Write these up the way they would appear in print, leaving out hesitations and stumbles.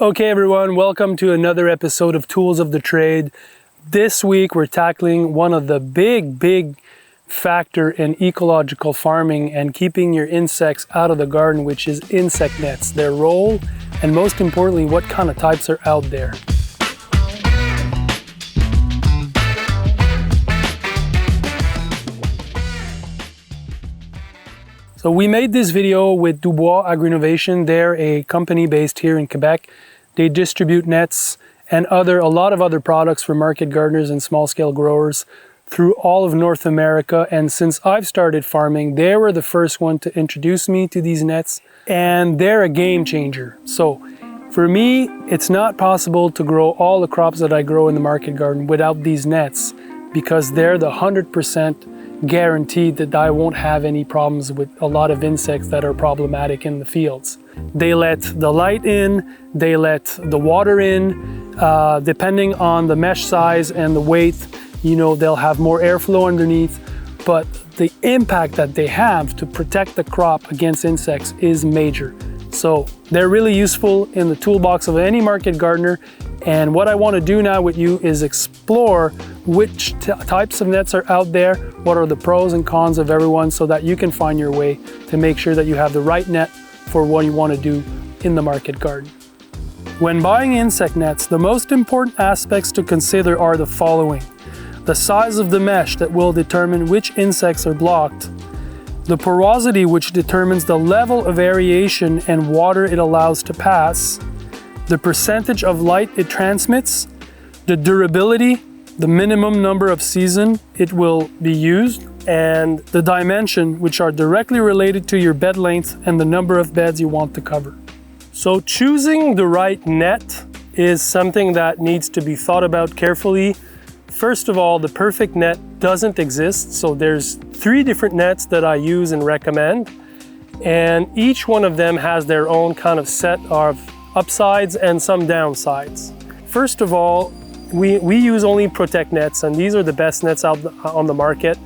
Okay everyone, welcome to another episode of Tools of the Trade. This week we're tackling one of the big factor in ecological farming and keeping your insects out of the garden, which is insect nets, their role, and most importantly, what kind of types are out there. So we made this video with Dubois Renovation. They're a company based here in Quebec. They distribute nets and a lot of other products for market gardeners and small scale growers through all of North America. And since I've started farming, they were the first one to introduce me to these nets, and they're a game changer. So for me, it's not possible to grow all the crops that I grow in the market garden without these nets, because they're the 100% guaranteed that I won't have any problems with a lot of insects that are problematic in the fields. They let the light in, they let the water in, depending on the mesh size and the weight, they'll have more airflow underneath, but the impact that they have to protect the crop against insects is major. So they're really useful in the toolbox of any market gardener. And what I want to do now with you is explore which types of nets are out there, what are the pros and cons of everyone, so that you can find your way to make sure that you have the right net for what you want to do in the market garden. When buying insect nets, the most important aspects to consider are the following: the size of the mesh that will determine which insects are blocked, the porosity, which determines the level of aeration and water it allows to pass, the percentage of light it transmits, the durability, the minimum number of seasons it will be used, and the dimension, which are directly related to your bed length and the number of beds you want to cover. So choosing the right net is something that needs to be thought about carefully. First of all, the perfect net doesn't exist. So there's 3 different nets that I use and recommend, and each one of them has their own kind of set of upsides and some downsides. First of all, we use only Protect nets, and these are the best nets out on the market.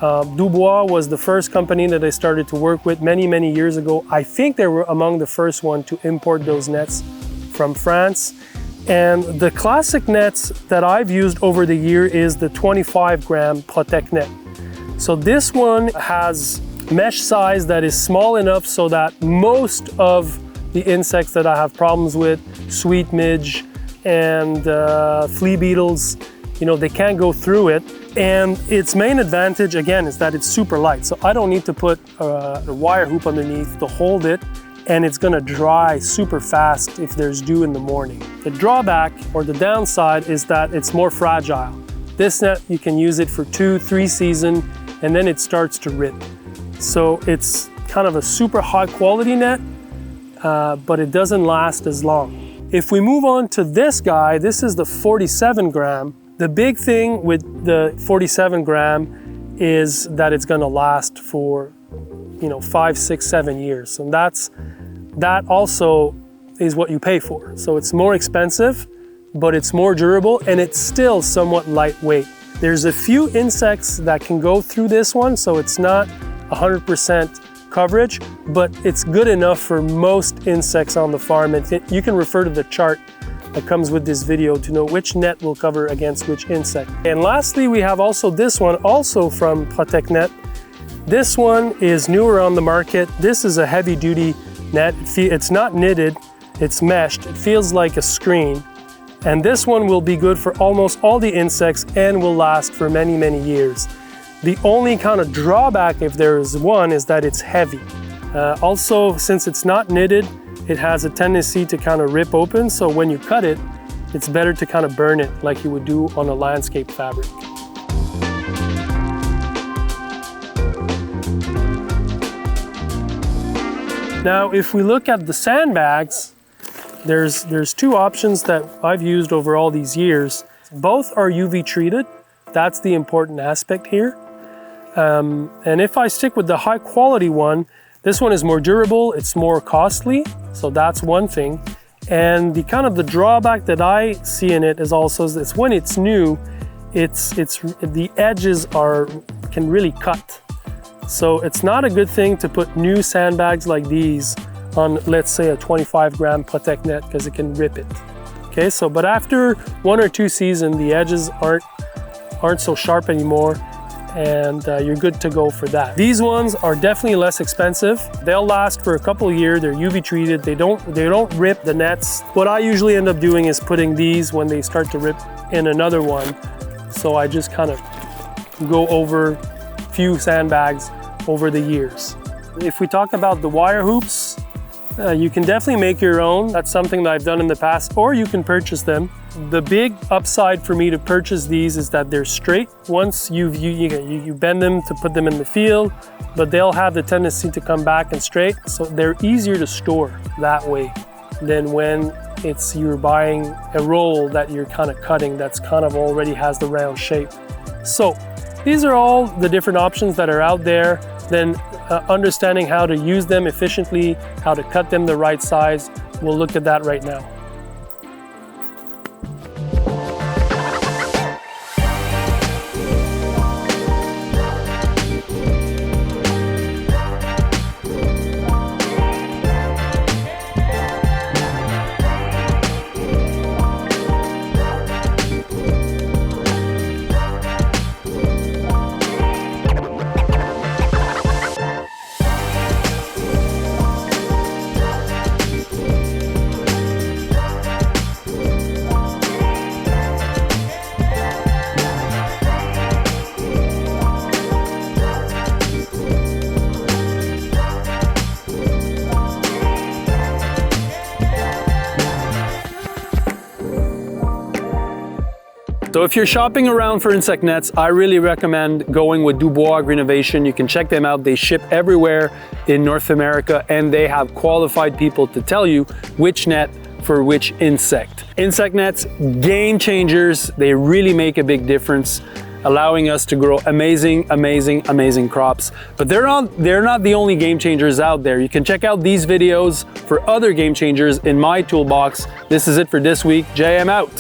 Dubois was the first company that I started to work with many years ago. I think they were among the first one to import those nets from France. And the classic nets that I've used over the year is the 25-gram Protect net. So this one has mesh size that is small enough so that most of the insects that I have problems with, sweet midge and flea beetles, they can't go through it. And its main advantage, again, is that it's super light. So I don't need to put a wire hoop underneath to hold it, and it's gonna dry super fast if there's dew in the morning. The drawback or the downside is that it's more fragile. This net, you can use it for 2-3 seasons, and then it starts to rip. So it's kind of a super high quality net, but it doesn't last as long. If we move on to this guy, this is the 47-gram. The big thing with the 47-gram is that it's gonna last for 5, 6, 7 years. And that also is what you pay for. So it's more expensive, but it's more durable, and it's still somewhat lightweight. There's a few insects that can go through this one, so it's not 100% coverage, but it's good enough for most insects on the farm. And you can refer to the chart that comes with this video to know which net will cover against which insect. And lastly, we have also this one, also from Protect Net. This one is newer on the market. This is a heavy duty net. It's not knitted, it's meshed. It feels like a screen. And this one will be good for almost all the insects and will last for many years. The only kind of drawback, if there is one, is that it's heavy. Also, since it's not knitted, it has a tendency to kind of rip open. So when you cut it, it's better to kind of burn it like you would do on a landscape fabric. Now, if we look at the sandbags, there's 2 options that I've used over all these years. Both are UV treated. That's the important aspect here. And if I stick with the high quality one, this one is more durable, it's more costly, so that's one thing. And the drawback that I see in it is also that when it's new, the edges can really cut. So it's not a good thing to put new sandbags like these on, let's say, a 25 gram Protect net because it can rip it. Okay, so but after 1 or 2 seasons, the edges aren't so sharp anymore, and you're good to go for that. These ones are definitely less expensive. They'll last for a couple of years. They're UV treated. They don't rip the nets. What I usually end up doing is putting these when they start to rip in another one. So I just kind of go over a few sandbags over the years. If we talk about the wire hoops, you can definitely make your own. That's something that I've done in the past, or you can purchase them. The big upside for me to purchase these is that they're straight. Once you bend them to put them in the field, but they'll have the tendency to come back and straight. So they're easier to store that way than when you're buying a roll that you're kind of cutting that's kind of already has the round shape. So these are all the different options that are out there. Then understanding how to use them efficiently, how to cut them the right size, we'll look at that right now. So if you're shopping around for insect nets, I really recommend going with Dubois Renovation. You can check them out. They ship everywhere in North America, and they have qualified people to tell you which net for which insect. Insect nets, game changers. They really make a big difference, allowing us to grow amazing, amazing, amazing crops. But they're not the only game changers out there. You can check out these videos for other game changers in my toolbox. This is it for this week. Jay, I'm out.